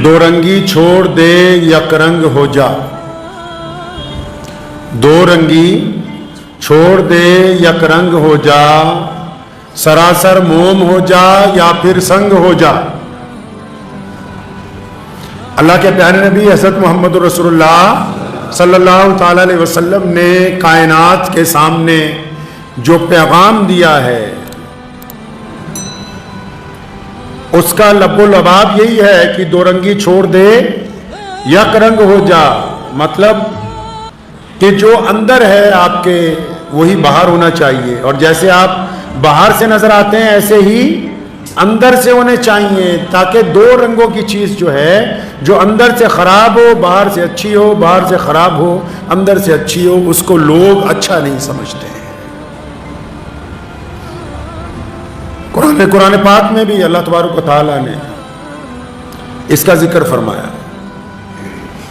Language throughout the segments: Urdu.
دو رنگی چھوڑ دے یک رنگ ہو جا، دو رنگی چھوڑ دے یک رنگ ہو جا، سراسر موم ہو جا یا پھر سنگ ہو جا۔ اللہ کے پیارے نبی حضرت محمد رسول اللہ صلی اللہ تعالی علیہ وسلم نے کائنات کے سامنے جو پیغام دیا ہے اس کا لب و لباب یہی ہے کہ دو رنگی چھوڑ دے یک رنگ ہو جا، مطلب کہ جو اندر ہے آپ کے وہی باہر ہونا چاہیے، اور جیسے آپ باہر سے نظر آتے ہیں ایسے ہی اندر سے ہونے چاہیے، تاکہ دو رنگوں کی چیز جو ہے جو اندر سے خراب ہو باہر سے اچھی ہو، باہر سے خراب ہو اندر سے اچھی ہو، اس کو لوگ اچھا نہیں سمجھتے ہیں۔ قرآن پاک میں بھی اللہ تبارک و تعالیٰ نے اس کا ذکر فرمایا۔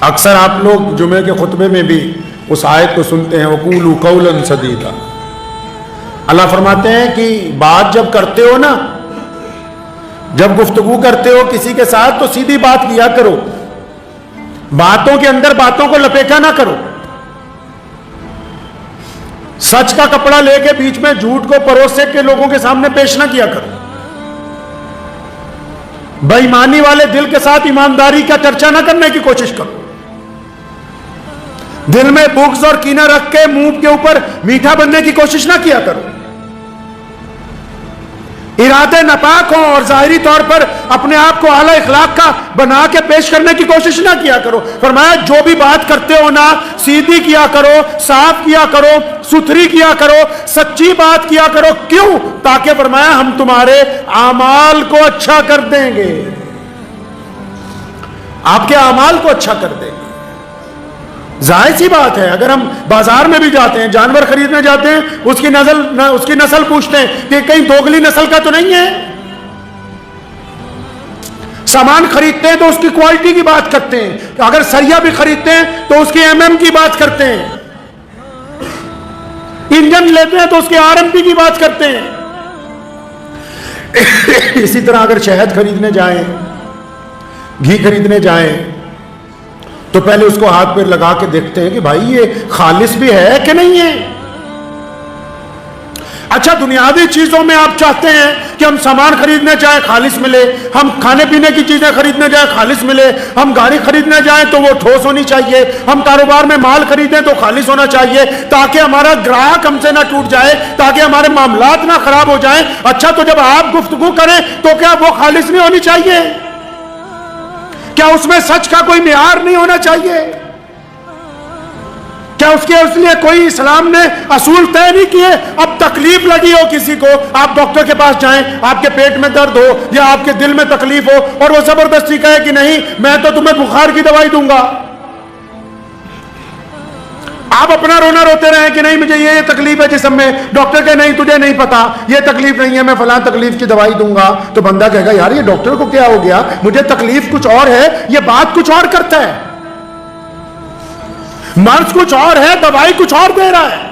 اکثر آپ لوگ جمعے کے خطبے میں بھی اس آیت کو سنتے ہیں، وَقُولُوا قَوْلًا سَدِيدًا۔ اللہ فرماتے ہیں کہ بات جب کرتے ہو نا، جب گفتگو کرتے ہو کسی کے ساتھ تو سیدھی بات کیا کرو، باتوں کے اندر باتوں کو لپیٹا نہ کرو، سچ کا کپڑا لے کے بیچ میں جھوٹ کو پروسے کے لوگوں کے سامنے پیش نہ کیا کرو، بے ایمانی والے دل کے ساتھ ایمانداری کا چرچا نہ کرنے کی کوشش کرو، دل میں بغض اور کینہ رکھ کے منہ کے اوپر میٹھا بننے کی کوشش نہ کیا کرو، ارادے ناپاک ہوں اور ظاہری طور پر اپنے آپ کو اعلی اخلاق کا بنا کے پیش کرنے کی کوشش نہ کیا کرو۔ فرمایا جو بھی بات کرتے ہو نا سیدھی کیا کرو، صاف کیا کرو، ستھری کیا کرو، سچی بات کیا کرو۔ کیوں؟ تاکہ فرمایا ہم تمہارے اعمال کو اچھا کر دیں گے، آپ کے اعمال کو اچھا کر دیں گے۔ ظاہر سی بات ہے، اگر ہم بازار میں بھی جاتے ہیں، جانور خریدنے جاتے ہیں، اس کی نسل پوچھتے ہیں کہ کہیں دوگلی نسل کا تو نہیں ہے، سامان خریدتے ہیں تو اس کی کوالٹی کی بات کرتے ہیں، اگر سریا بھی خریدتے ہیں تو اس کی MM کی بات کرتے ہیں، انجن لیتے ہیں تو اس کی RMP کی بات کرتے ہیں۔ اسی طرح اگر شہد خریدنے جائیں، گھی خریدنے جائیں تو پہلے اس کو ہاتھ پہ لگا کے دیکھتے ہیں کہ بھائی یہ خالص بھی ہے کہ نہیں ہے۔ اچھا بنیادی چیزوں میں آپ چاہتے ہیں کہ ہم سامان خریدنے جائیں خالص ملے، ہم کھانے پینے کی چیزیں خریدنے جائیں خالص ملے، ہم گاڑی خریدنے جائیں تو وہ ٹھوس ہونی چاہیے، ہم کاروبار میں مال خریدیں تو خالص ہونا چاہیے، تاکہ ہمارا گراہک ہم سے نہ ٹوٹ جائے، تاکہ ہمارے معاملات نہ خراب ہو جائیں۔ اچھا تو جب آپ گفتگو کریں تو کیا وہ خالص نہیں ہونی چاہیے؟ کیا اس میں سچ کا کوئی معیار نہیں ہونا چاہیے؟ کیا اس لیے کوئی اسلام نے اصول طے نہیں کیے؟ اب تکلیف لگی ہو کسی کو، آپ ڈاکٹر کے پاس جائیں، آپ کے پیٹ میں درد ہو یا آپ کے دل میں تکلیف ہو اور وہ زبردستی کہے کہ نہیں میں تو تمہیں بخار کی دوائی دوں گا، آپ اپنا رونا روتے رہیں کہ نہیں مجھے یہ تکلیف ہے جسم میں، ڈاکٹر کہ نہیں تجھے نہیں پتا یہ تکلیف نہیں ہے میں فلاں تکلیف کی دوائی دوں گا، تو بندہ کہے گا یار یہ ڈاکٹر کو کیا ہو گیا، مجھے تکلیف کچھ اور ہے، یہ بات کچھ اور کرتا ہے، مرض کچھ اور ہے، دوائی کچھ اور دے رہا ہے۔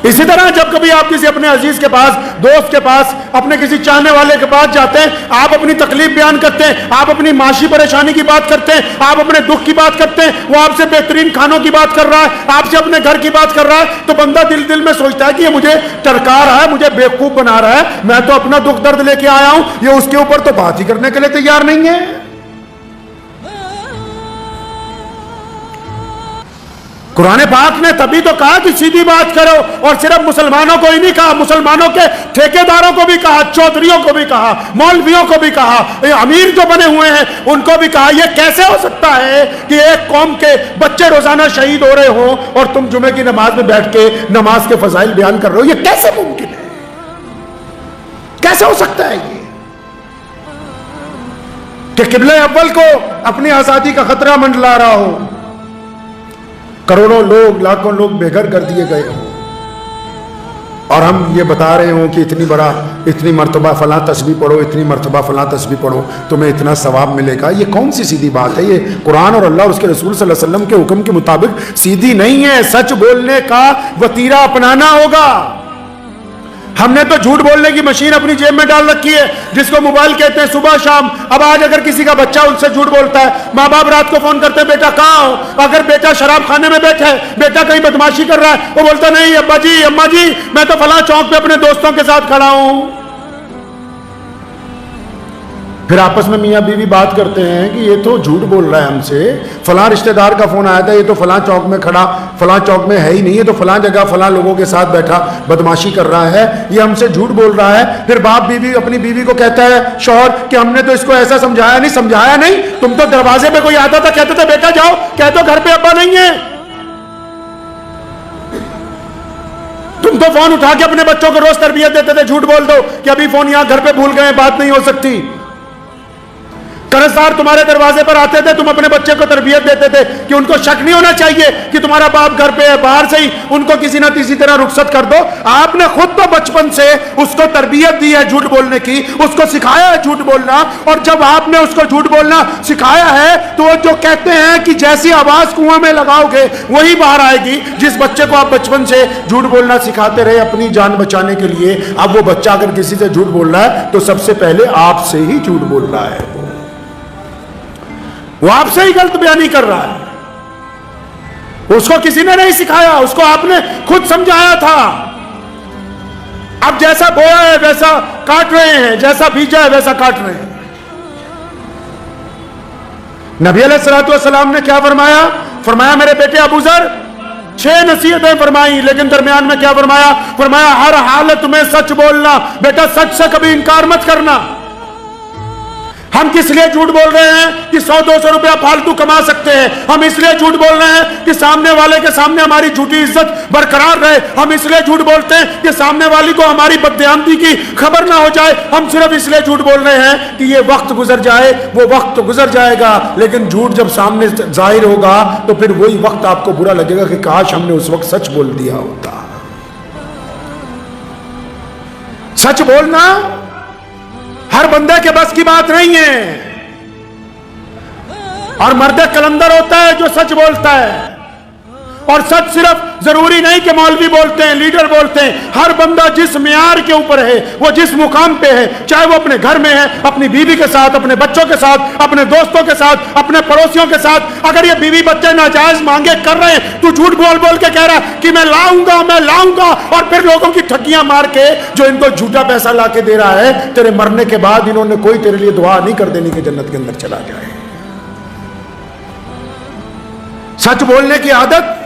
اسی طرح جب کبھی آپ کسی اپنے عزیز کے پاس، دوست کے پاس، اپنے کسی چاہنے والے کے پاس جاتے ہیں، آپ اپنی تکلیف بیان کرتے ہیں، آپ اپنی معاشی پریشانی کی بات کرتے ہیں، آپ اپنے دکھ کی بات کرتے ہیں، وہ آپ سے بہترین کھانوں کی بات کر رہا ہے، آپ سے اپنے گھر کی بات کر رہا ہے، تو بندہ دل میں سوچتا ہے کہ یہ مجھے ٹرکا رہا ہے، مجھے بیوقوف بنا رہا ہے، میں تو اپنا دکھ درد لے کے آیا ہوں، یہ اس کے اوپر تو بات ہی کرنے کے لیے تیار نہیں ہے۔ قرآن پاک نے تبھی تو کہا کہ سیدھی بات کرو، اور صرف مسلمانوں کو ہی نہیں کہا، مسلمانوں کے ٹھیکیداروں کو بھی کہا، چودھریوں کو بھی کہا، مولویوں کو بھی کہا، امیر جو بنے ہوئے ہیں ان کو بھی کہا۔ یہ کیسے ہو سکتا ہے کہ ایک قوم کے بچے روزانہ شہید ہو رہے ہوں اور تم جمعے کی نماز میں بیٹھ کے نماز کے فضائل بیان کر رہے ہو؟ یہ کیسے ممکن ہے؟ کیسے ہو سکتا ہے یہ کہ قبلہ اول کو اپنی آزادی کا خطرہ منڈلا رہا ہو، کروڑوں لوگ، لاکھوں لوگ بے گھر کر دیے گئے ہوں، اور ہم یہ بتا رہے ہوں کہ اتنی مرتبہ فلاں تسبیح پڑھو، اتنی مرتبہ فلاں تسبیح پڑھو، تمہیں اتنا ثواب ملے گا۔ یہ کون سی سیدھی بات ہے؟ یہ قرآن اور اللہ اور اس کے رسول صلی اللہ علیہ وسلم کے حکم کے مطابق سیدھی نہیں ہے۔ سچ بولنے کا وتیرہ اپنانا ہوگا، ہم نے تو جھوٹ بولنے کی مشین اپنی جیب میں ڈال رکھی ہے جس کو موبائل کہتے ہیں، صبح شام۔ اب آج اگر کسی کا بچہ ان سے جھوٹ بولتا ہے، ماں باپ رات کو فون کرتے ہیں بیٹا کہاں ہو؟ اگر بیٹا شراب خانے میں بیٹھا ہے، بیٹا کہیں بدماشی کر رہا ہے، وہ بولتا نہیں ابا جی اماں جی میں تو فلاں چوک پہ اپنے دوستوں کے ساتھ کھڑا ہوں۔ پھر آپس میں میاں بیوی بات کرتے ہیں کہ یہ تو جھوٹ بول رہا ہے ہم سے، فلاں رشتہ دار کا فون آیا تھا، یہ تو فلاں چوک میں کھڑا، فلاں چوک میں ہے ہی نہیں، یہ تو فلاں جگہ فلاں لوگوں کے ساتھ بیٹھا بدماشی کر رہا ہے، یہ ہم سے جھوٹ بول رہا ہے۔ پھر باپ بیوی اپنی بیوی کو کہتا ہے شوہر کہ ہم نے تو اس کو ایسا سمجھایا نہیں، سمجھایا نہیں، تم تو دروازے پہ کوئی آتا تھا کہتے تھے بیٹا جاؤ، کہہ دو گھر پہ ابا نہیں ہے۔ تم تو فون اٹھا کے اپنے بچوں کو روز تربیت دیتے تھے، جھوٹ بول دو کہ ابھی فون یہاں گھر پہ بھول گئے، بات نہیں ہو سکتی۔ قرضدار تمہارے دروازے پر آتے تھے، تم اپنے بچے کو تربیت دیتے تھے کہ ان کو شک نہیں ہونا چاہیے کہ تمہارا باپ گھر پہ ہے، باہر سے ہی ان کو کسی نہ کسی طرح رخصت کر دو۔ آپ نے خود تو بچپن سے اس کو تربیت دی ہے جھوٹ بولنے کی، اس کو سکھایا ہے جھوٹ بولنا، اور جب آپ نے اس کو جھوٹ بولنا سکھایا ہے تو وہ جو کہتے ہیں کہ جیسی آواز کنویں میں لگاؤ گے وہی باہر آئے گی۔ جس بچے کو آپ بچپن سے جھوٹ بولنا سکھاتے رہے اپنی جان بچانے کے لیے، اب وہ بچہ اگر کسی سے جھوٹ بول رہا ہے تو سب سے پہلے آپ سے ہی جھوٹ بول رہا ہے، وہ آپ سے ہی غلط بیانی کر رہا ہے۔ اس کو کسی نے نہیں سکھایا، اس کو آپ نے خود سمجھایا تھا۔ اب جیسا بویا ہے ویسا کاٹ رہے ہیں، جیسا بیجا ہے ویسا کاٹ رہے ہیں۔ نبی علیہ الصلوۃ والسلام نے کیا فرمایا؟ فرمایا میرے بیٹے ابو ذر 6 نصیحتیں فرمائی، لیکن درمیان میں کیا فرمایا؟ فرمایا ہر حالت میں سچ بولنا، بیٹا سچ سے کبھی انکار مت کرنا۔ ہم کس لیے جھوٹ بول رہے ہیں کہ 100-200 روپیہ فالتو کما سکتے ہیں؟ ہم اس لیے جھوٹ بول رہے ہیں کہ سامنے والے کے سامنے ہماری جھوٹی عزت برقرار رہے۔ ہم اس لیے جھوٹ بولتے ہیں کہ سامنے والی کو ہماری بددیانتی کی خبر نہ ہو جائے۔ ہم صرف اس لیے جھوٹ بول رہے ہیں کہ یہ وقت گزر جائے، وہ وقت گزر جائے گا، لیکن جھوٹ جب سامنے ظاہر ہوگا تو پھر وہی وقت آپ کو برا لگے گا کہ کاش ہم نے اس وقت سچ بول دیا ہوتا۔ سچ بولنا ہر بندے کے بس کی بات نہیں ہے، اور مرد کلندر ہوتا ہے جو سچ بولتا ہے۔ اور سچ صرف ضروری نہیں کہ مولوی بولتے ہیں، لیڈر بولتے ہیں، ہر بندہ جس معیار کے اوپر ہے، وہ جس مقام پہ ہے، چاہے وہ اپنے گھر میں ہے، اپنی بیوی کے ساتھ، اپنے بچوں کے ساتھ، اپنے دوستوں کے ساتھ، اپنے پڑوسیوں کے ساتھ، اگر یہ بیوی بچے ناجائز مانگے کر رہے ہیں تو جھوٹ بول بول کے کہہ رہا ہے کہ میں لاؤں گا، اور پھر لوگوں کی ٹھگیاں مار کے جو ان کو جھوٹا پیسہ لا کے دے رہا ہے، تیرے مرنے کے بعد انہوں نے کوئی تیرے لیے دعا نہیں کر دینی کہ جنت کے اندر چلا جائے۔ سچ بولنے کی عادت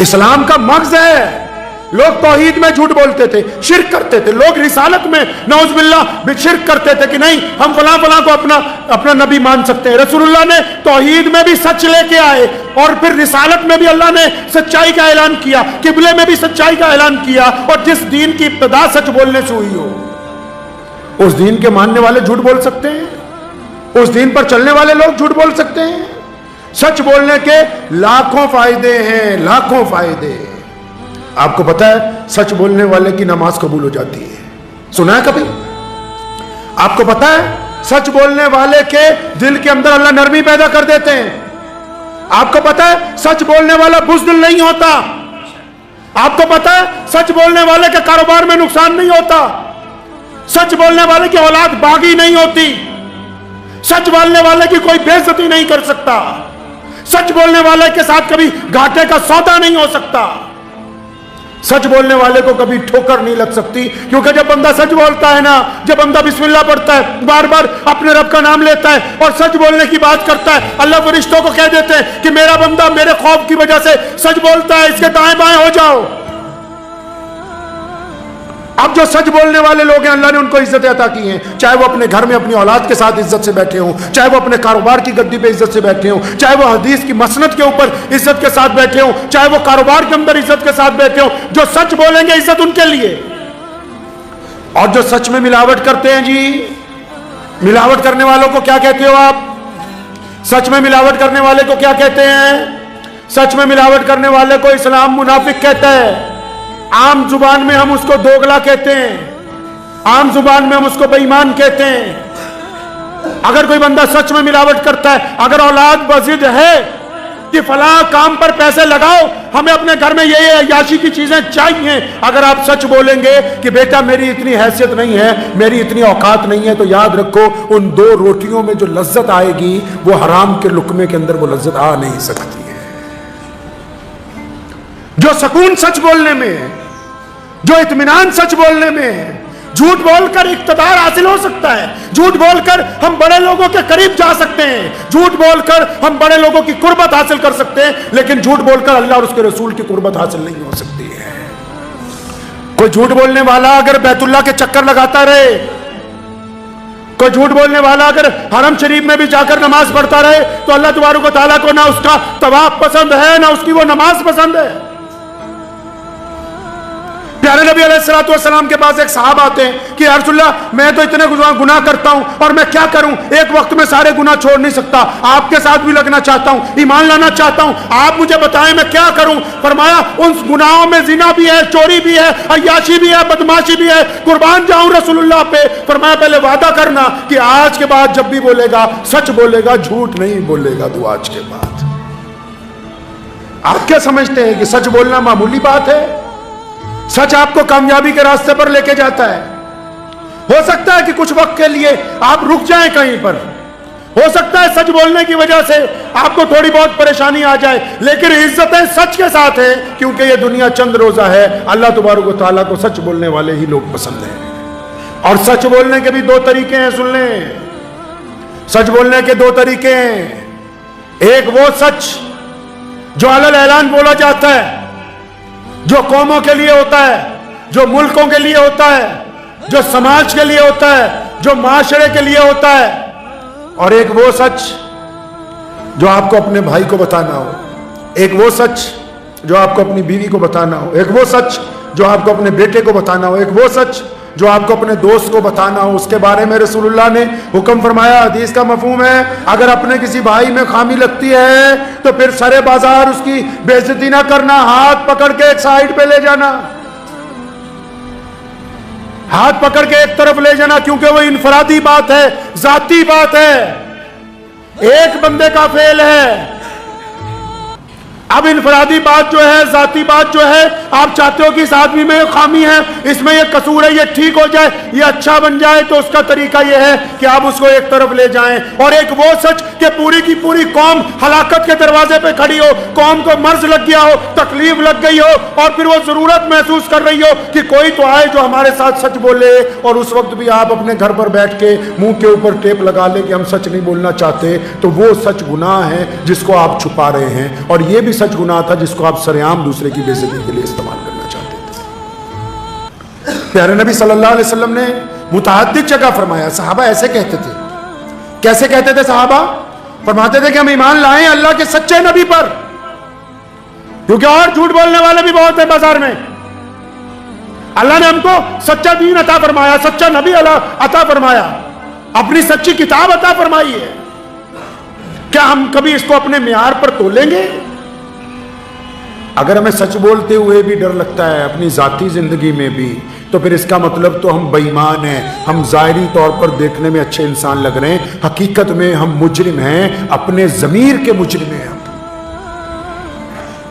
اسلام کا مغز ہے۔ لوگ توحید میں جھوٹ بولتے تھے، شرک کرتے تھے، لوگ رسالت میں نعوذ باللہ شرک کرتے تھے کہ نہیں ہم فلاں کو اپنا نبی مان سکتے ہیں۔ رسول اللہ نے توحید میں بھی سچ لے کے آئے، اور پھر رسالت میں بھی اللہ نے سچائی کا اعلان کیا، قبلے میں بھی سچائی کا اعلان کیا، اور جس دین کی ابتدا سچ بولنے سے ہوئی ہو اس دین کے ماننے والے جھوٹ بول سکتے ہیں، اس دین پر چلنے والے لوگ جھوٹ بول سکتے ہیں۔ سچ بولنے کے لاکھوں فائدے ہیں، لاکھوں فائدے۔ آپ کو پتا ہے سچ بولنے والے کی نماز قبول ہو جاتی ہے، سنا ہے کبھی؟ آپ کو پتا ہے سچ بولنے والے کے دل کے اندر اللہ نرمی پیدا کر دیتے ہیں۔ آپ کو پتا ہے سچ بولنے والا بزدل نہیں ہوتا۔ آپ کو پتا ہے سچ بولنے والے کے کاروبار میں نقصان نہیں ہوتا۔ سچ بولنے والے کی اولاد باغی نہیں ہوتی۔ سچ بولنے والے کی کوئی بے عزتی نہیں کر سکتا۔ سچ بولنے والے کے ساتھ کبھی گھاٹے کا سودا نہیں ہو سکتا۔ سچ بولنے والے کو کبھی ٹھوکر نہیں لگ سکتی، کیونکہ جب بندہ سچ بولتا ہے نا، جب بندہ بسم اللہ پڑھتا ہے، بار بار اپنے رب کا نام لیتا ہے اور سچ بولنے کی بات کرتا ہے، اللہ فرشتوں کو کہہ دیتے ہیں کہ میرا بندہ میرے خوف کی وجہ سے سچ بولتا ہے، اس کے دائیں بائیں ہو جاؤ۔ اب جو سچ بولنے والے لوگ ہیں اللہ نے ان کو عزت عطا کی ہیں، چاہے وہ اپنے گھر میں اپنی اولاد کے ساتھ عزت سے بیٹھے ہوں، چاہے وہ اپنے کاروبار کی گدی پہ عزت سے بیٹھے ہوں، چاہے وہ حدیث کی مسند کے اوپر عزت کے ساتھ بیٹھے ہوں، چاہے وہ کاروبار کے اندر عزت کے ساتھ بیٹھے ہوں۔ جو سچ بولیں گے عزت ان کے لیے۔ اور جو سچ میں ملاوٹ کرتے ہیں، جی ملاوٹ کرنے والوں کو کیا کہتے ہو آپ؟ سچ میں ملاوٹ کرنے والے کو کیا کہتے ہیں؟ سچ میں ملاوٹ کرنے والے کو اسلام منافق کہتا ہے۔ عام زبان میں ہم اس کو دوگلا کہتے ہیں، عام زبان میں ہم اس کو بے ایمان کہتے ہیں۔ اگر کوئی بندہ سچ میں ملاوٹ کرتا ہے، اگر اولاد بضد ہے کہ فلاں کام پر پیسے لگاؤ، ہمیں اپنے گھر میں یہ عیاشی کی چیزیں چاہیے، اگر آپ سچ بولیں گے کہ بیٹا میری اتنی حیثیت نہیں ہے، میری اتنی اوقات نہیں ہے، تو یاد رکھو ان 2 روٹیوں میں جو لذت آئے گی وہ حرام کے لقمے کے اندر وہ لذت آ نہیں سکتی ہے۔ جو سکون سچ بولنے میں ہے، جو اطمینان سچ بولنے میں ہے، جھوٹ بول کر اقتدار حاصل ہو سکتا ہے، جھوٹ بول کر ہم بڑے لوگوں کے قریب جا سکتے ہیں، جھوٹ بول کر ہم بڑے لوگوں کی قربت حاصل کر سکتے ہیں، لیکن جھوٹ بول کر اللہ اور اس کے رسول کی قربت حاصل نہیں ہو سکتی ہے۔ کوئی جھوٹ بولنے والا اگر بیت اللہ کے چکر لگاتا رہے، کوئی جھوٹ بولنے والا اگر حرم شریف میں بھی جا کر نماز پڑھتا رہے، تو اللہ تبارک و تعالیٰ کو نہ اس کا طواف پسند ہے نہ اس کی وہ نماز پسند ہے۔ پیارے نبی علیہ الصلوۃ والسلام کے پاس ایک صحابہ آتے ہیں کہ یا رسول اللہ میں تو اتنے گناہ کرتا ہوں اور میں کیا کروں، ایک وقت میں سارے گناہ چھوڑ نہیں سکتا، آپ کے ساتھ بھی لگنا چاہتا ہوں، ایمان لانا چاہتا ہوں، آپ مجھے بتائیں میں کیا کروں۔ فرمایا ان گناہوں میں زنا بھی ہے، چوری بھی ہے، عیاشی بھی ہے، بدماشی بھی ہے، قربان جاؤں رسول اللہ پہ۔ فرمایا پہلے وعدہ کرنا کہ آج کے بعد جب بھی بولے گا سچ بولے گا، جھوٹ نہیں بولے گا تو آج کے بعد۔ آپ کیا سمجھتے ہیں کہ سچ بولنا معمولی بات ہے؟ سچ آپ کو کامیابی کے راستے پر لے کے جاتا ہے۔ ہو سکتا ہے کہ کچھ وقت کے لیے آپ رک جائیں کہیں پر، ہو سکتا ہے سچ بولنے کی وجہ سے آپ کو تھوڑی بہت پریشانی آ جائے، لیکن عزتیں سچ کے ساتھ ہیں، کیونکہ یہ دنیا چند روزہ ہے۔ اللہ تبارک و تعالیٰ کو سچ بولنے والے ہی لوگ پسند ہیں۔ اور سچ بولنے کے بھی 2 طریقے ہیں، سن لیں، سچ بولنے کے 2 طریقے ہیں۔ ایک وہ سچ جو علی الاعلان بولا جاتا ہے، جو قوموں کے لیے ہوتا ہے، جو ملکوں کے لیے ہوتا ہے، جو سماج کے لیے ہوتا ہے، جو معاشرے کے لیے ہوتا ہے۔ اور ایک وہ سچ جو آپ کو اپنے بھائی کو بتانا ہو، ایک وہ سچ جو آپ کو اپنی بیوی کو بتانا ہو، ایک وہ سچ جو آپ کو اپنے بیٹے کو بتانا ہو، ایک وہ سچ جو آپ کو اپنے دوست کو بتانا ہو۔ اس کے بارے میں رسول اللہ نے حکم فرمایا، حدیث کا مفہوم ہے، اگر اپنے کسی بھائی میں خامی لگتی ہے تو پھر سرے بازار اس کی بے عزتی نہ کرنا، ہاتھ پکڑ کے ایک سائیڈ پہ لے جانا، ہاتھ پکڑ کے ایک طرف لے جانا، کیونکہ وہ انفرادی بات ہے، ذاتی بات ہے، ایک بندے کا فعل ہے۔ اب انفرادی بات جو ہے، ذاتی بات جو ہے، آپ چاہتے ہو کہ اس آدمی میں خامی ہے، اس میں یہ قصور ہے، یہ ٹھیک ہو جائے، یہ اچھا بن جائے، تو اس کا طریقہ یہ ہے کہ آپ اس کو ایک طرف لے جائیں۔ اور ایک وہ سچ کہ پوری کی پوری قوم ہلاکت کے دروازے پہ کھڑی ہو، قوم کو مرض لگ گیا ہو، تکلیف لگ گئی ہو، اور پھر وہ ضرورت محسوس کر رہی ہو کہ کوئی تو آئے جو ہمارے ساتھ سچ بولے، اور اس وقت بھی آپ اپنے گھر پر بیٹھ کے منہ کے اوپر ٹیپ لگا لے کہ ہم سچ نہیں بولنا چاہتے، تو وہ سچ گناہ ہے جس کو آپ چھپا رہے ہیں۔ اور یہ بھی سچ گناہ تھا جس کو آپ سرعام دوسرے کی بے عزتی کے لیے استعمال کرنا چاہتے تھے۔ پیارے نبی صلی اللہ علیہ وسلم نے متعدد جگہ فرمایا، صحابہ ایسے کہتے تھے۔ کیسے کہتے تھے صحابہ؟ فرماتے تھے کہ ہم ایمان لائیں اللہ کے سچے نبی پر، کیونکہ اور جھوٹ بولنے والے بھی بہت ہیں بازار میں۔ اللہ نے ہم کو سچا دین عطا فرمایا، سچا نبی عطا فرمایا، اپنی سچی کتاب عطا فرمائی ہے۔ کیا ہم کبھی اس کو اپنے معیار پر تولیں گے؟ اگر ہمیں سچ بولتے ہوئے بھی ڈر لگتا ہے اپنی ذاتی زندگی میں بھی، تو پھر اس کا مطلب تو ہم بے ایمان ہیں، ہم ظاہری طور پر دیکھنے میں اچھے انسان لگ رہے ہیں، حقیقت میں ہم مجرم ہیں، اپنے ضمیر کے مجرم ہیں۔ ہم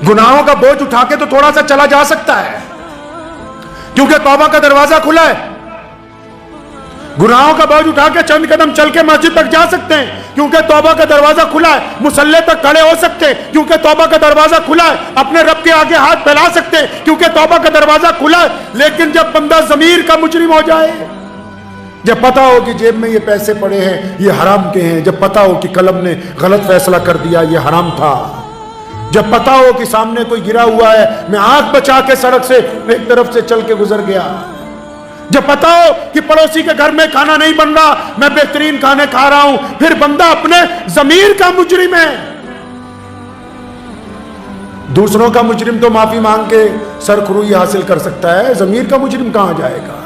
گناہوں کا بوجھ اٹھا کے تو تھوڑا سا چلا جا سکتا ہے، کیونکہ توبہ کا دروازہ کھلا ہے۔ گناہوں کا بوجھ اٹھا کے چند قدم چل کے مسجد تک جا سکتے ہیں، کیونکہ توبہ کا دروازہ کھلا ہے۔ مصلی تک کھڑے ہو سکتے ہیں، کیونکہ توبہ کا دروازہ کھلا ہے۔ اپنے رب کے آگے ہاتھ پھیلا سکتے ہیں، کیونکہ توبہ کا دروازہ کھلا ہے۔ لیکن جب بندہ ضمیر کا مجرم ہو جائے، جب پتا ہو کہ جیب میں یہ پیسے پڑے ہیں یہ حرام کے ہیں، جب پتا ہو کہ قلم نے غلط فیصلہ کر دیا یہ حرام تھا، جب پتا ہو کہ سامنے کوئی گرا ہوا ہے میں آنکھ بچا کے سڑک سے ایک طرف سے چل کے گزر گیا، جب پتا ہو کہ پڑوسی کے گھر میں کھانا نہیں بن رہا میں بہترین کھانے کھا رہا ہوں، پھر بندہ اپنے ضمیر کا مجرم ہے۔ دوسروں کا مجرم تو معافی مانگ کے سرخروئی حاصل کر سکتا ہے، ضمیر کا مجرم کہاں جائے گا؟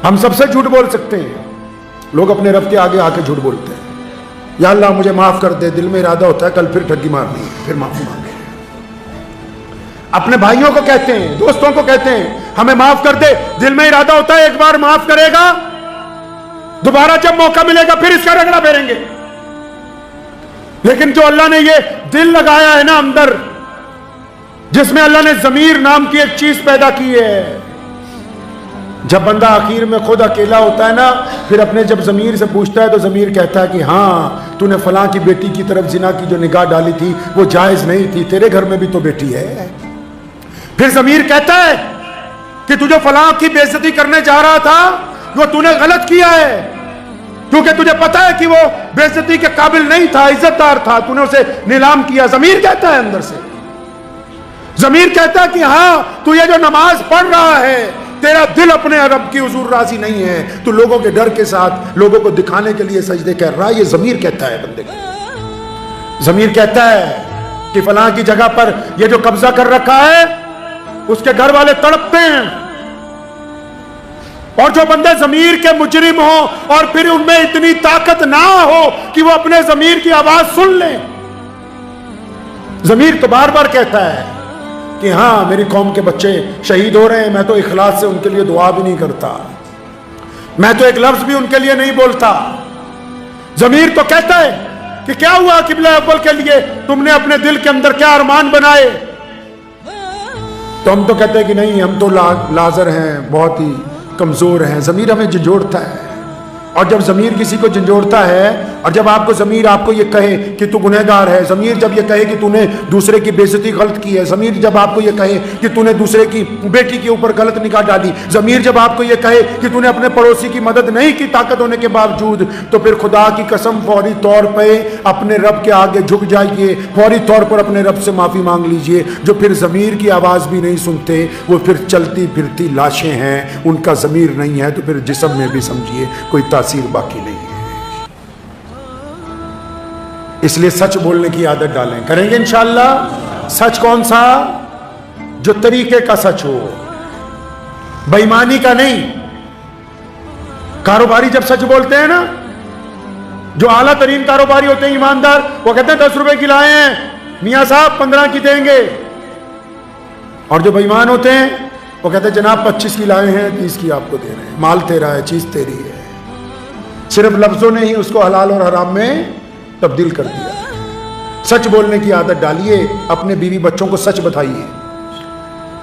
ہم سب سے جھوٹ بول سکتے ہیں، لوگ اپنے رب کے آگے آ کے جھوٹ بولتے ہیں، یا اللہ مجھے معاف کر دے، دل میں ارادہ ہوتا ہے کل پھر ٹھگی مارنی ہے، پھر معافی مانگے۔ اپنے بھائیوں کو کہتے ہیں، دوستوں کو کہتے ہیں ہمیں معاف کر دے، دل میں ارادہ ہوتا ہے ایک بار معاف کرے گا، دوبارہ جب موقع ملے گا پھر اس کا رگڑا پھیریں گے۔ لیکن جو اللہ نے یہ دل لگایا ہے نا اندر، جس میں اللہ نے ضمیر نام کی ایک چیز پیدا کی ہے، جب بندہ آخر میں خود اکیلا ہوتا ہے نا، پھر اپنے جب ضمیر سے پوچھتا ہے تو ضمیر کہتا ہے کہ ہاں تو نے فلاں کی بیٹی کی طرف زنا کی جو نگاہ ڈالی تھی وہ جائز نہیں تھی، تیرے گھر میں بھی تو بیٹی ہے۔ پھر ضمیر کہتا ہے کہ تجھے فلاں کی بے عزتی کرنے جا رہا تھا، وہ تو نے غلط کیا ہے، کیونکہ تجھے پتا ہے کہ وہ بے عزتی کے قابل نہیں تھا، عزت دار تھا، تو نے اسے نیلام کیا۔ ضمیر کہتا ہے اندر سے، ضمیر کہتا ہے کہ ہاں تو یہ جو نماز پڑھ رہا ہے، تیرا دل اپنے رب کی حضور راضی نہیں ہے، تو لوگوں کے ڈر کے ساتھ لوگوں کو دکھانے کے لیے سجدے کر رہا ہے۔ یہ ضمیر کہتا ہے بندے کو، ضمیر کہتا ہے کہ فلاں کی جگہ پر یہ جو قبضہ کر رکھا ہے اس کے گھر والے تڑپتے ہیں۔ اور جو بندے ضمیر کے مجرم ہوں اور پھر ان میں اتنی طاقت نہ ہو کہ وہ اپنے ضمیر کی آواز سن لیں، ضمیر تو بار بار کہتا ہے کہ ہاں میری قوم کے بچے شہید ہو رہے ہیں، میں تو اخلاص سے ان کے لیے دعا بھی نہیں کرتا، میں تو ایک لفظ بھی ان کے لیے نہیں بولتا۔ ضمیر تو کہتا ہے کہ کیا ہوا قبلہ اول کے لیے، تم نے اپنے دل کے اندر کیا ارمان بنائے؟ تو ہم تو کہتے ہیں کہ نہیں، ہم تو لازر ہیں، بہت ہی کمزور ہیں۔ ضمیر ہمیں جھنجھوڑتا ہے، اور جب ضمیر کسی کو جھنجھوڑتا ہے، اور جب آپ کو ضمیر آپ کو یہ کہے کہ تو گنہگار ہے، ضمیر جب یہ کہے کہ تو نے دوسرے کی بے عزتی غلط کی ہے، ضمیر جب آپ کو یہ کہے کہ تو نے دوسرے کی بیٹی کے اوپر غلط نگاہ ڈالی، ضمیر جب آپ کو یہ کہے کہ تو نے اپنے پڑوسی کی مدد نہیں کی طاقت ہونے کے باوجود، تو پھر خدا کی قسم فوری طور پہ اپنے رب کے آگے جھک جائیے، فوری طور پر اپنے رب سے معافی مانگ لیجئے۔ جو پھر ضمیر کی آواز بھی نہیں سنتے، وہ پھر چلتی پھرتی لاشیں ہیں، ان کا ضمیر نہیں ہے، تو پھر جسم میں بھی سمجھیے کوئی تاثیر باقی نہیں ہے۔ اس لیے سچ بولنے کی عادت ڈالیں، کریں گے انشاءاللہ۔ سچ کون سا؟ جو طریقے کا سچ ہو، بے ایمانی کا نہیں۔ کاروباری جب سچ بولتے ہیں نا، جو اعلیٰ ترین کاروباری ہوتے ہیں ایماندار، وہ کہتے ہیں 10 روپے کی لائے ہیں میاں صاحب 15 کی دیں گے، اور جو بے ایمان ہوتے ہیں وہ کہتے ہیں جناب 25 کی لائے ہیں 30 کی آپ کو دے رہے ہیں، مال تیرا ہے، چیز تیری ہے۔ صرف لفظوں نے ہی اس کو حلال اور حرام میں تبدیل کر دیا۔ سچ بولنے کی عادت ڈالیے، اپنے بیوی بچوں کو سچ بتائیے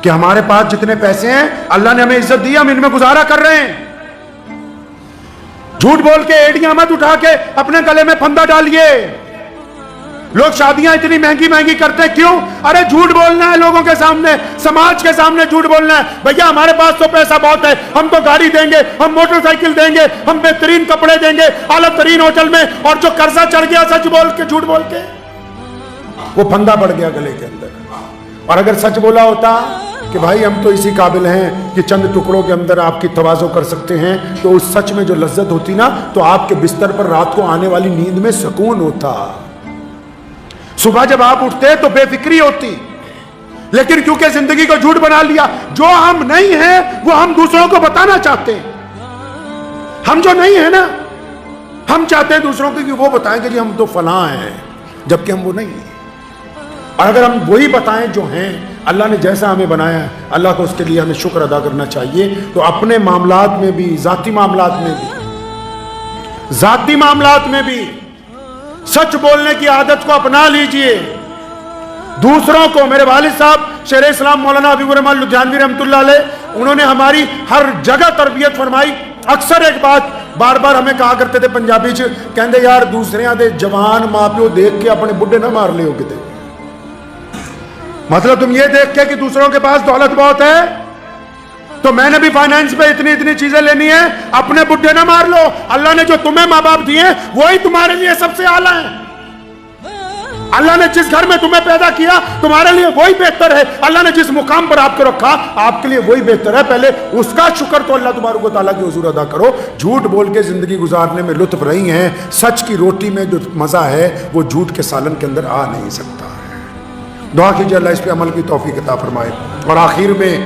کہ ہمارے پاس جتنے پیسے ہیں اللہ نے ہمیں عزت دی، ہم ان میں گزارا کر رہے ہیں۔ جھوٹ بول کے ایڑیاں مت اٹھا کے اپنے گلے میں پھندا ڈالیے۔ لوگ شادیاں اتنی مہنگی مہنگی کرتے ہیں، کیوں؟ ارے جھوٹ بولنا ہے لوگوں کے سامنے، سماج کے سامنے جھوٹ بولنا ہے۔ بھیا ہمارے پاس تو پیسہ بہت ہے، ہم تو گاڑی دیں گے، ہم موٹر سائیکل دیں گے، ہم بہترین کپڑے دیں گے اعلیٰ ترین ہوٹل میں، اور جو قرضہ چڑھ گیا سچ بول کے جھوٹ بول کے، وہ پھندا پڑ گیا گلے کے اندر۔ اور اگر سچ بولا ہوتا کہ بھائی ہم تو اسی قابل ہیں کہ چند ٹکڑوں کے اندر آپ کی تواضع کر سکتے ہیں، تو اس سچ میں جو لذت ہوتی نا، تو آپ کے بستر پر رات کو آنے والی نیند میں سکون ہوتا۔ صبح جب آپ اٹھتے تو بے فکری ہوتی، لیکن کیونکہ زندگی کو جھوٹ بنا لیا، جو ہم نہیں ہیں وہ ہم دوسروں کو بتانا چاہتے ہیں۔ ہم جو نہیں ہیں نا، ہم چاہتے ہیں دوسروں کو کہ وہ بتائیں کہ جی ہم تو فلاں ہیں، جبکہ ہم وہ نہیں ہیں۔ اور اگر ہم وہی بتائیں جو ہیں، اللہ نے جیسا ہمیں بنایا ہے، اللہ کو اس کے لیے ہمیں شکر ادا کرنا چاہیے۔ تو اپنے معاملات میں بھی، ذاتی معاملات میں بھی سچ بولنے کی عادت کو اپنا لیجئے۔ دوسروں کو، میرے والد صاحب شیخ اسلام مولانا حبیب الرحمن لدھیانوی رحمۃ اللہ علیہ، انہوں نے ہماری ہر جگہ تربیت فرمائی۔ اکثر ایک بات بار بار ہمیں کہا کرتے تھے پنجابی چ، کہندے یار دوسریاں دے جوان ماں پیو دیکھ کے اپنے بڈھے نہ مار لیو کتے۔ مطلب تم یہ دیکھ کے کہ دوسروں کے پاس دولت بہت ہے تو میں نے بھی فائنینس پہ اتنی چیزیں لینی ہیں، اپنے بڈھے نہ مار لو۔ اللہ نے جو تمہیں ماں باپ دیے وہی تمہارے لیے سب سے اعلیٰ ہیں۔ اللہ نے جس گھر میں تمہیں پیدا کیا تمہارے لیے وہی بہتر ہے۔ اللہ نے جس مقام پر آپ کو رکھا آپ کے لیے وہی بہتر ہے۔ پہلے اس کا شکر تو اللہ تبارک و تعالیٰ کی حضور ادا کرو۔ جھوٹ بول کے زندگی گزارنے میں لطف رہی ہیں، سچ کی روٹی میں جو مزہ ہے وہ جھوٹ کے سالن کے اندر آ نہیں سکتا ہے۔ دعا کیجیے اللہ اس پہ عمل کی توفیق عطا فرمائے۔ اور آخر میں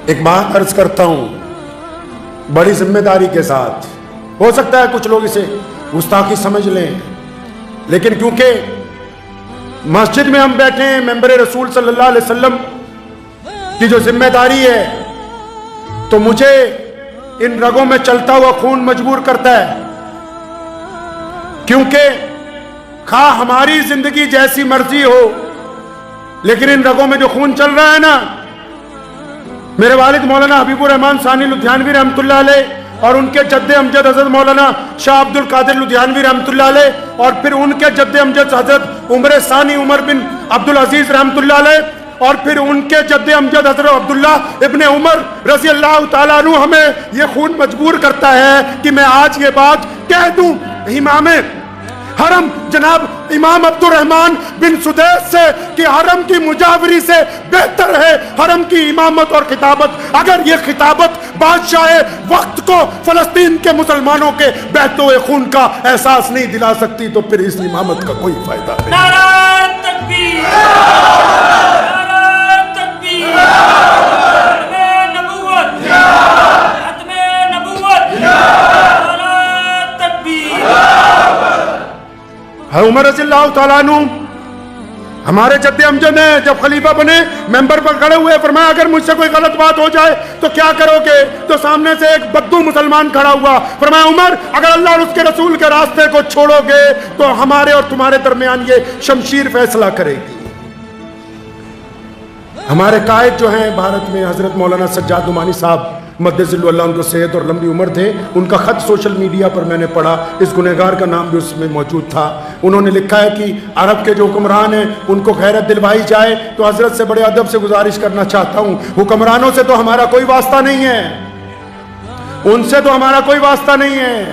ایک بات عرض کرتا ہوں بڑی ذمہ داری کے ساتھ، ہو سکتا ہے کچھ لوگ اسے گستاخی سمجھ لیں، لیکن کیونکہ مسجد میں ہم بیٹھے ہیں، ممبر رسول صلی اللہ علیہ وسلم کی جو ذمہ داری ہے، تو مجھے ان رگوں میں چلتا ہوا خون مجبور کرتا ہے، کیونکہ خواہ ہماری زندگی جیسی مرضی ہو، لیکن ان رگوں میں جو خون چل رہا ہے نا، میرے والد مولانا حبیب الرحمان ثانی لدھیانوی رحمۃ اللہ علیہ اور ان کے جد امجد حضرت مولانا شاہ عبد القادر لدھیانوی رحمۃ اللہ علیہ، اور پھر ان کے جد امجد حضرت عمر ثانی عمر بن عبد العزیز رحمۃ اللہ علیہ، اور پھر ان کے جد امجد حضرت عبداللہ ابن عمر رضی اللہ تعالیٰ عنہ، ہمیں یہ خون مجبور کرتا ہے کہ میں آج یہ بات کہہ دوں، امام حرم جناب امام عبد الرحمن بن سدیس سے، کہ حرم کی مجاوری سے بہتر ہے حرم کی امامت اور خطابت۔ اگر یہ خطابت بادشاہ وقت کو فلسطین کے مسلمانوں کے بہتے ہوئے خون کا احساس نہیں دلا سکتی تو پھر اس امامت کا کوئی فائدہ نہیں۔ نعرہ تکبیر، نعرہ تکبیر، ختم نبوت، ختم نبوت، نعرہ تکبیر۔ عمر رضی اللہ تعالیٰ عنہ ہمارے جد امجد ہیں، جب خلیفہ بنے ممبر پر کھڑے ہوئے، فرمایا اگر مجھ سے کوئی غلط بات ہو جائے تو کیا کرو گے؟ تو سامنے سے ایک بدو مسلمان کھڑا ہوا، فرمایا عمر اگر اللہ اور اس کے رسول کے راستے کو چھوڑو گے تو ہمارے اور تمہارے درمیان یہ شمشیر فیصلہ کرے گی۔ ہمارے قائد جو ہیں بھارت میں حضرت مولانا سجاد نعمانی صاحب مدثر اللہ ان کو صحت اور لمبی عمر تھے، ان کا خط سوشل میڈیا پر میں نے پڑھا، اس گنہگار کا نام بھی اس میں موجود تھا۔ انہوں نے لکھا ہے کہ عرب کے جو حکمران ہیں ان کو غیرت دلوائی جائے، تو حضرت سے بڑے ادب سے گزارش کرنا چاہتا ہوں، حکمرانوں سے تو ہمارا کوئی واسطہ نہیں ہے، ان سے تو ہمارا کوئی واسطہ نہیں ہے،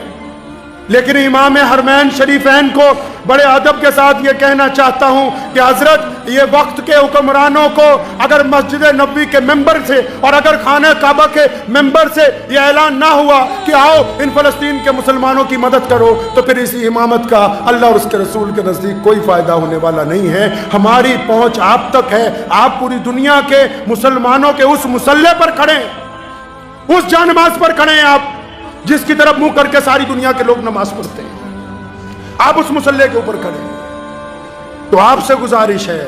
لیکن امام حرمین شریفین کو بڑے ادب کے ساتھ یہ کہنا چاہتا ہوں کہ حضرت یہ وقت کے حکمرانوں کو اگر مسجد نبوی کے ممبر سے اور اگر خانہ کعبہ کے ممبر سے یہ اعلان نہ ہوا کہ آؤ ان فلسطین کے مسلمانوں کی مدد کرو، تو پھر اس امامت کا اللہ اور اس کے رسول کے نزدیک کوئی فائدہ ہونے والا نہیں ہے۔ ہماری پہنچ آپ تک ہے، آپ پوری دنیا کے مسلمانوں کے اس مسلح پر کھڑے، اس جا نماز پر کھڑے ہیں آپ جس کی طرف منہ کر کے ساری دنیا کے لوگ نماز پڑھتے ہیں، آپ اس مسلح کے اوپر کھڑے ہیں۔ تو آپ سے گزارش ہے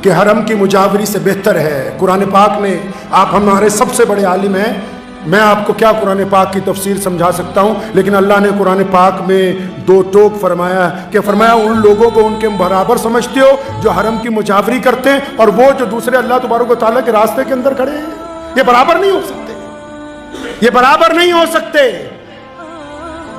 کہ حرم کی مجاوری سے بہتر ہے قرآن پاک نے، آپ ہمارے سب سے بڑے عالم ہیں، میں آپ کو کیا قرآن پاک کی تفسیر سمجھا سکتا ہوں، لیکن اللہ نے قرآن پاک میں دو ٹوک فرمایا کہ فرمایا ان لوگوں کو ان کے برابر سمجھتے ہو جو حرم کی مجاوری کرتے ہیں اور وہ جو دوسرے اللہ تبارک و تعالیٰ کے راستے کے اندر کھڑے ہیں، یہ برابر نہیں ہو سکتے، یہ برابر نہیں ہو سکتے۔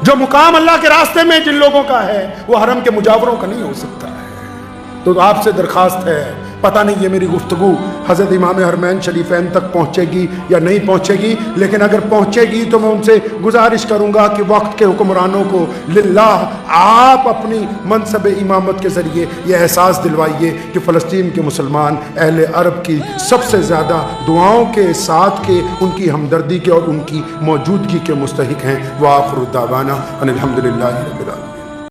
جو مقام اللہ کے راستے میں جن لوگوں کا ہے وہ حرم کے مجاوروں کا نہیں ہو سکتا ہے۔ تو آپ سے درخواست ہے، پتہ نہیں یہ میری گفتگو حضرت امام حرمین شریفین تک پہنچے گی یا نہیں پہنچے گی، لیکن اگر پہنچے گی تو میں ان سے گزارش کروں گا کہ وقت کے حکمرانوں کو للہ آپ اپنی منصب امامت کے ذریعے یہ احساس دلوائیے کہ فلسطین کے مسلمان اہل عرب کی سب سے زیادہ دعاؤں کے ساتھ کے ان کی ہمدردی کے اور ان کی موجودگی کے مستحق ہیں۔ وآخر دعوانا ان الحمدللہ رب العالمین۔